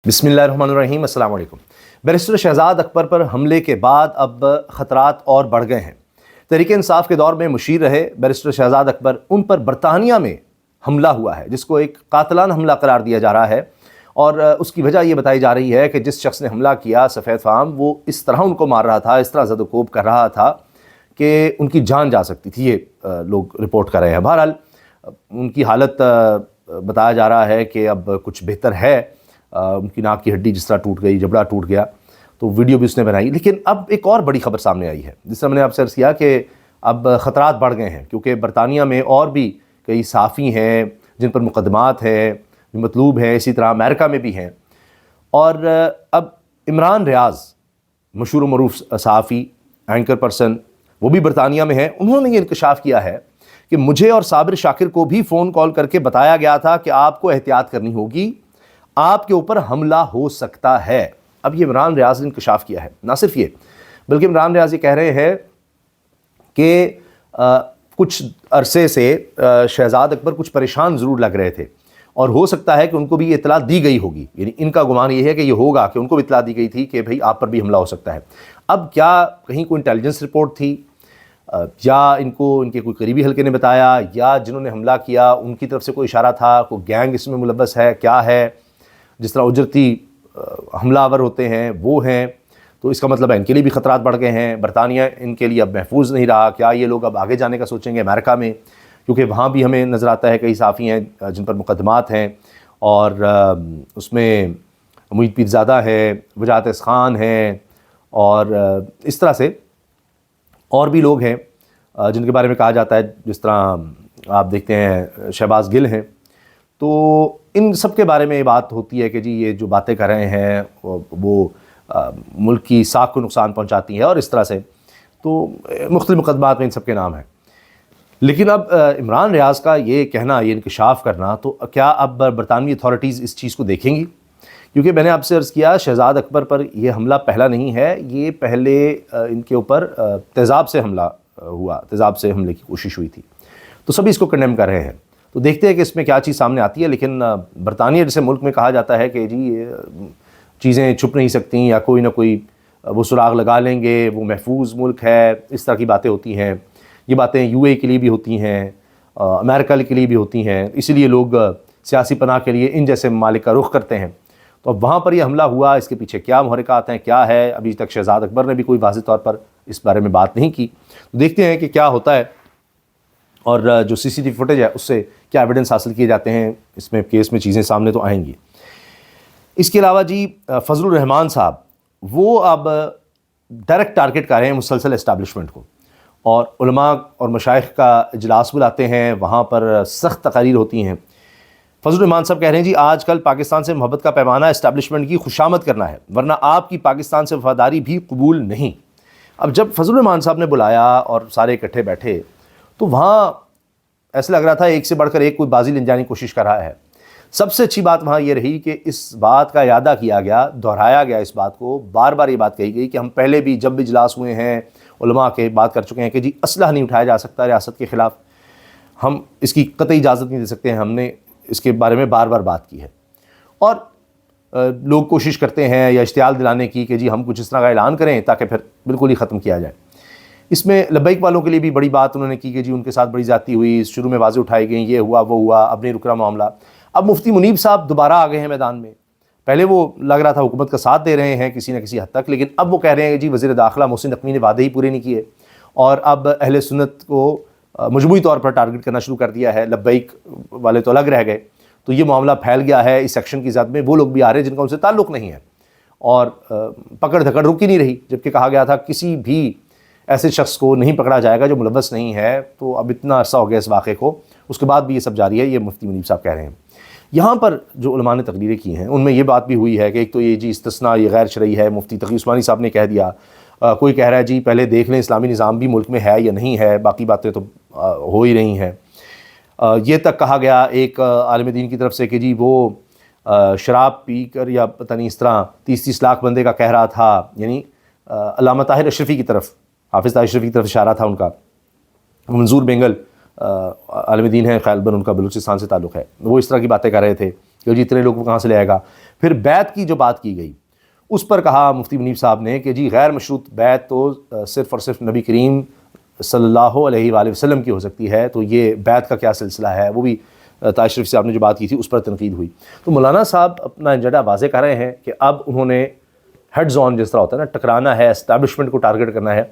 बिस्मिल्लाहिर्रहमानिर्रहीम। अस्सलाम वालेकुम। बैरिस्टर शहजाद अकबर पर हमले के बाद अब ख़तरात और बढ़ गए हैं। तहरीक इंसाफ के दौर में मुशीर रहे बैरिस्टर शहजाद अकबर, उन पर बरतानिया में हमला हुआ है जिसको एक कातलाना हमला करार दिया जा रहा है। और उसकी वजह यह बताई जा रही है कि जिस शख्स ने हमला किया सफ़ेद फाम, वो इस तरह उनको मार रहा था, इस तरह ज़द-ओ-कोब कर रहा था कि उनकी जान जा सकती थी। ये लोग रिपोर्ट कर रहे हैं। बहरहाल उनकी हालत बताया जा रहा है कि अब कुछ बेहतर है। उनकी नाक की हड्डी जिस तरह टूट गई, जबड़ा टूट गया, तो वीडियो भी उसने बनाई। लेकिन अब एक और बड़ी खबर सामने आई है, जिस तरह मैंने आपसे अर्ज़ किया कि अब ख़तरात बढ़ गए हैं, क्योंकि बरतानिया में और भी कई सहाफ़ी हैं जिन पर मुकदमात हैं, मतलूब हैं, इसी तरह अमेरिका में भी हैं। और अब इमरान रियाज़, मशहूर मरूफ सहाफ़ी, एंकर पर्सन, वो भी बरतानिया में हैं। उन्होंने ये इंकशाफ किया है कि मुझे और साबिर शाकिर को भी फ़ोन कॉल करके बताया गया था कि आपको एहतियात करनी होगी, आपके ऊपर हमला हो सकता है। अब ये इमरान रियाज़ ने इंकशाफ किया है। ना सिर्फ ये, बल्कि इमरान रियाज़ ये कह रहे हैं कि कुछ अरसे से शहजाद अकबर कुछ परेशान ज़रूर लग रहे थे और हो सकता है कि उनको भी ये इतला दी गई होगी। यानी इनका गुमान ये है कि ये होगा कि उनको भी इतला दी गई थी कि भाई आप पर भी हमला हो सकता है। अब क्या कहीं कोई इंटेलिजेंस रिपोर्ट थी, या इनको इनके कोई करीबी हल्के ने बताया, या जिन्होंने हमला किया उनकी तरफ से कोई इशारा था, कोई गैंग इसमें मुलव्वस है, क्या है? जिस तरह उजरती हमलावर होते हैं वो हैं, तो इसका मतलब है इनके लिए भी ख़तरात बढ़ गए हैं। बरतानिया इनके लिए अब महफूज नहीं रहा। क्या ये लोग अब आगे जाने का सोचेंगे अमेरिका में? क्योंकि वहाँ भी हमें नज़र आता है कई सहाफ़ी हैं जिन पर मुकदमात हैं, और उसमें मुईद पीरज़ादा है, वजाहत खान हैं, और इस तरह से और भी लोग हैं जिनके बारे में कहा जाता है, जिस तरह आप देखते हैं शहबाज गिल हैं। तो इन सब के बारे में ये बात होती है कि जी ये जो बातें कर रहे हैं वो मुल्क की साख को नुकसान पहुंचाती है, और इस तरह से तो मुख्तलिफ मुकदमात में इन सब के नाम हैं। लेकिन अब इमरान रियाज़ का ये कहना, ये इंकशाफ करना, तो क्या अब बरतानवी अथॉरिटीज़ इस चीज़ को देखेंगी? क्योंकि मैंने आपसे अर्ज़ किया शहजाद अकबर पर यह हमला पहला नहीं है। ये पहले इनके ऊपर तेज़ाब से हमला हुआ, तेज़ाब से हमले की कोशिश हुई थी, तो सभी इसको कंडेम कर रहे हैं। तो देखते हैं कि इसमें क्या चीज़ सामने आती है। लेकिन बरतानिया जैसे मुल्क में कहा जाता है कि जी चीज़ें छुप नहीं सकती, या कोई ना कोई वो सुराग लगा लेंगे, वो महफूज मुल्क है, इस तरह की बातें होती हैं। ये बातें यूएई के लिए भी होती हैं, अमेरिका के लिए भी होती हैं, इसीलिए लोग सियासी पनाह के लिए इन जैसे ममालिक का रुख करते हैं। तो अब वहाँ पर यह हमला हुआ, इसके पीछे क्या मुहर्रिकात हैं, क्या है? अभी तक शहजाद अकबर ने भी कोई वाज़ेह तौर पर इस बारे में बात नहीं की। तो देखते हैं कि क्या होता है, और जो सीसीटीवी फुटेज है उससे क्या एविडेंस हासिल किए जाते हैं। इसमें केस में चीज़ें सामने तो आएंगी। इसके अलावा जी फजलुर रहमान साहब, वो अब डायरेक्ट टारगेट कर रहे हैं मुसलसल इस्टेब्लिशमेंट को, और उलमा और मशाइख का इजलास बुलाते हैं, वहाँ पर सख्त तकारीर होती हैं। फजलुर रहमान साहब कह रहे हैं जी आजकल पाकिस्तान से मोहब्बत का पैमाना इस्टेब्लिशमेंट की खुशामद करना है, वरना आपकी पाकिस्तान से वफादारी भी कबूल नहीं। अब जब फजलुर रहमान साहब ने बुलाया और सारे इकट्ठे बैठे, तो वहाँ ऐसा लग रहा था एक से बढ़कर एक कोई बाजी लेने जाने की कोशिश कर रहा है। सबसे अच्छी बात वहाँ ये रही कि इस बात का यादा किया गया, दोहराया गया इस बात को, बार बार ये बात कही गई कि हम पहले भी जब भी इजलास हुए हैं उलमा के बात कर चुके हैं कि जी असलहा नहीं उठाया जा सकता रियासत के ख़िलाफ़, हम इसकी कतई इजाज़त नहीं दे सकते हैं। हमने इसके बारे में बार बार बात की है, और लोग कोशिश करते हैं या इश्तियाल दिलाने की कि जी हम कुछ इस तरह का ऐलान करें ताकि फिर बिल्कुल ही ख़त्म किया जाए। इसमें लब्बैक वालों के लिए भी बड़ी बात उन्होंने की कि जी उनके साथ बड़ी ज़्यादती हुई, शुरू में वाज़ेह उठाई गई, ये हुआ वो हुआ, अब नहीं रुक रहा मामला। अब मुफ्ती मुनीब साहब दोबारा आ गए हैं मैदान में। पहले वो लग रहा था हुकूमत का साथ दे रहे हैं किसी न किसी हद तक, लेकिन अब वो कह रहे हैं कि जी वज़ीर दाखिला मोहसिन नकवी ने वादे ही पूरे नहीं किए, और अब अहले सुन्नत को मजमूई तौर पर टारगेट करना शुरू कर दिया है। लब्बैक वाले तो अलग रह गए, तो ये मामला फैल गया है। इस सेक्शन की ज़द में वो लोग भी आ रहे हैं जिनका उनसे ताल्लुक़ नहीं है, और पकड़ धकड़ रुक ही नहीं रही, जबकि कहा गया था किसी भी ऐसे शख्स को नहीं पकड़ा जाएगा जो मुलव्वस नहीं है। तो अब इतना अरसा हो गया इस वाक़े को, उसके बाद भी ये सब जारी है। ये मुफ्ती मुनीब साहब कह रहे हैं। यहाँ पर जो उलमा ने तकरीरें की हैं उनमें ये बात भी हुई है कि एक तो ये जी इस्तिस्ना ये गैर शरई है, मुफ्ती तकी उस्मानी साहब ने कह दिया। कोई कह रहा है जी पहले देख लें इस्लामी निज़ाम भी मुल्क में है या नहीं है, बाकी बातें तो हो ही रही हैं। ये तक कहा गया एक आलिम दीन की तरफ से कि जी वो शराब पी कर या पता नहीं इस तरह 30-30 लाख बंदे का कह रहा था, यानी अल्लामा ताहिर अशरफ़ी की तरफ, हाफिज़ ताहिर अशरफ़ी की तरफ इशारा था उनका। मंजूर बेंगल आलिम दीन है, ख़ैलबन उनका बलूचिस्तान से ताल्लुक़ है, वो इस तरह की बातें कर रहे थे कि जी इतने लोग कहाँ से ले आएगा। پھر بیعت کی جو بات کی گئی اس پر کہا مفتی منیب صاحب نے کہ جی غیر مشروط بیعت تو صرف اور صرف نبی کریم صلی اللہ علیہ وآلہ وسلم کی ہو سکتی ہے، تو یہ بیعت کا کیا سلسلہ ہے، وہ بھی طاہر شریف صاحب نے جو بات کی تھی اس پر تنقید ہوئی۔ تو مولانا صاحب اپنا ایجنڈا واضح کر رہے ہیں کہ اب انہوں نے ہیڈز آن، جس طرح ہوتا ہے نا، ٹکرانا ہے، اسٹیبلشمنٹ کو ٹارگٹ کرنا ہے،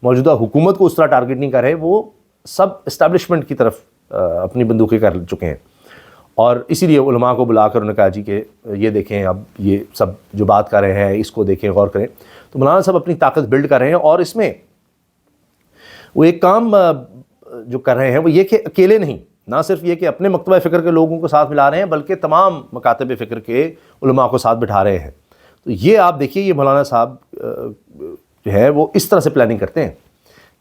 موجودہ حکومت کو اس طرح ٹارگٹ نہیں کر رہے، وہ سب اسٹیبلشمنٹ کی طرف اپنی بندوقیں کر چکے ہیں، اور اسی لیے علماء کو بلا کر انہوں نے کہا جی کہ یہ دیکھیں اب یہ سب جو بات کر رہے ہیں اس کو دیکھیں، غور کریں۔ تو مولانا صاحب اپنی طاقت بلڈ کر رہے ہیں، اور اس میں وہ ایک کام جو کر رہے ہیں وہ یہ کہ اکیلے نہیں، نہ صرف یہ کہ اپنے مکتبہ فکر کے لوگوں کو ساتھ ملا رہے ہیں، بلکہ تمام مکاتب فکر کے علماء کو ساتھ بٹھا رہے ہیں۔ تو یہ آپ دیکھیے، یہ مولانا صاحب جو ہے وہ اس طرح سے پلاننگ کرتے ہیں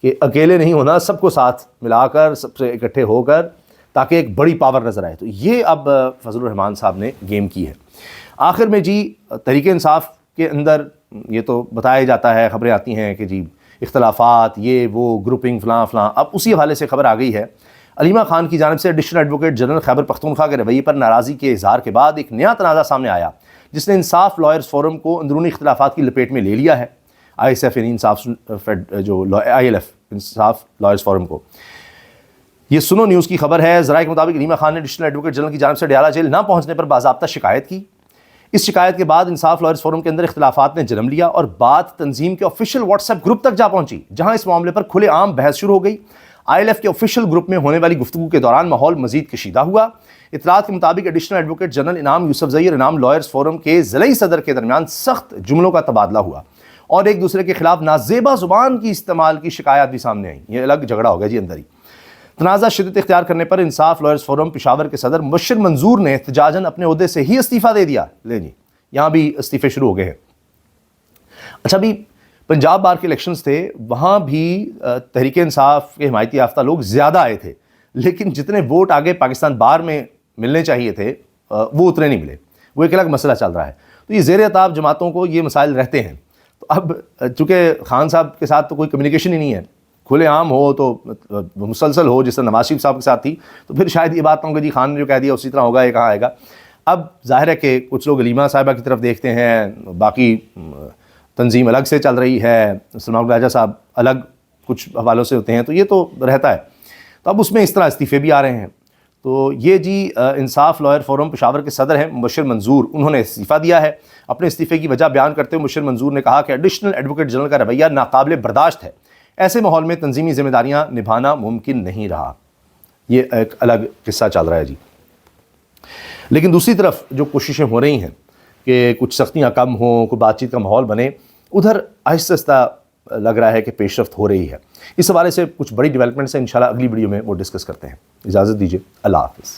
کہ اکیلے نہیں ہونا، سب کو ساتھ ملا کر، سب سے اکٹھے ہو کر، تاکہ ایک بڑی پاور نظر آئے۔ تو یہ اب فضل الرحمان صاحب نے گیم کی ہے۔ آخر میں جی تحریک انصاف کے اندر یہ تو بتایا جاتا ہے، خبریں آتی ہیں کہ جی اختلافات، یہ وہ گروپنگ فلاں فلاں۔ اب اسی حوالے سے خبر آ گئی ہے، علیمہ خان کی جانب سے additional advocate general Khyber Pakhtunkhwa کے رویے پر ناراضی کے اظہار کے بعد ایک نیا تنازع سامنے آیا، جس نے انصاف لائرز فورم کو اندرونی اختلافات کی لپیٹ میں لے لیا ہے۔ آئی ایس ایف یعنی انصاف جو آئی ایل ایف انصاف لائرز فورم کو۔ یہ سنو نیوز کی خبر ہے، ذرائع کے مطابق علیمہ خان نے ایڈیشنل ایڈوکیٹ جنرل کی جانب سے ڈیالہ جیل نہ پہنچنے پر باضابطہ شکایت کی۔ اس شکایت کے بعد انصاف لائرز فورم کے اندر اختلافات نے جنم لیا اور بات تنظیم کے آفیشیل واٹس ایپ گروپ تک جا پہنچی، جہاں اس معاملے پر کھلے عام بحث شروع ہو گئی۔ آئی ایل ایف کے آفیشیل گروپ میں ہونے والی گفتگو کے دوران ماحول مزید کشیدہ ہوا۔ اطلاعات کے مطابق ایڈیشنل ایڈوکیٹ جنرل انعام یوسف زئی اور انعام لائرز فورم کے ضلعی صدر کے درمیان سخت جملوں کا تبادلہ ہوا، اور ایک دوسرے کے خلاف نازیبا زبان کی استعمال کی شکایات بھی سامنے آئیں۔ یہ الگ جھگڑا ہو گیا جی اندر ہی۔ تنازع شدت اختیار کرنے پر انصاف لائرز فورم پشاور کے صدر مبشر منظور نے احتجاجاً اپنے عہدے سے ہی استعفیٰ دے دیا۔ لے جی یہاں بھی استعفے شروع ہو گئے ہیں۔ اچھا بھی پنجاب بار کے الیکشنز تھے، وہاں بھی تحریک انصاف کے حمایتی یافتہ لوگ زیادہ آئے تھے، لیکن جتنے ووٹ آگے پاکستان بار میں ملنے چاہیے تھے وہ اتنے نہیں ملے۔ وہ ایک الگ مسئلہ چل رہا ہے۔ تو یہ زیر اطاعت جماعتوں کو یہ مسائل رہتے ہیں۔ تو اب چونکہ خان صاحب کے ساتھ تو کوئی کمیونیکیشن ہی نہیں ہے، کھلے عام ہو تو مسلسل ہو، جس طرح نواز شریف صاحب کے ساتھ تھی، تو پھر شاید یہ بات نہ ہو کہ جی خان نے جو کہہ دیا اسی طرح ہوگا، یہ کہاں آئے گا۔ اب ظاہر ہے کہ کچھ لوگ علیمہ صاحبہ کی طرف دیکھتے ہیں، باقی تنظیم الگ سے چل رہی ہے، سلمان راجہ صاحب الگ کچھ حوالوں سے ہوتے ہیں، تو یہ تو رہتا ہے۔ تو اب اس میں اس طرح استعفے بھی آ رہے ہیں۔ تو یہ جی انصاف لائر فورم پشاور کے صدر ہیں مبشر منظور، انہوں نے استعفیٰ دیا ہے۔ اپنے استعفے کی وجہ بیان کرتے ہوئے مبشر منظور نے کہا کہ ایڈیشنل ایڈوکیٹ جنرل کا رویہ ناقابل برداشت ہے، ایسے ماحول میں تنظیمی ذمہ داریاں نبھانا ممکن نہیں رہا۔ یہ ایک الگ قصہ چل رہا ہے جی۔ لیکن دوسری طرف جو کوششیں ہو رہی ہیں کہ کچھ سختیاں کم ہوں، کوئی بات چیت کا ماحول بنے، ادھر آہستہ آہستہ لگ رہا ہے کہ پیش رفت ہو رہی ہے۔ اس حوالے سے کچھ بڑی ڈیولپمنٹس ہیں، انشاءاللہ اگلی ویڈیو میں وہ ڈسکس کرتے ہیں۔ اجازت دیجیے، اللہ حافظ۔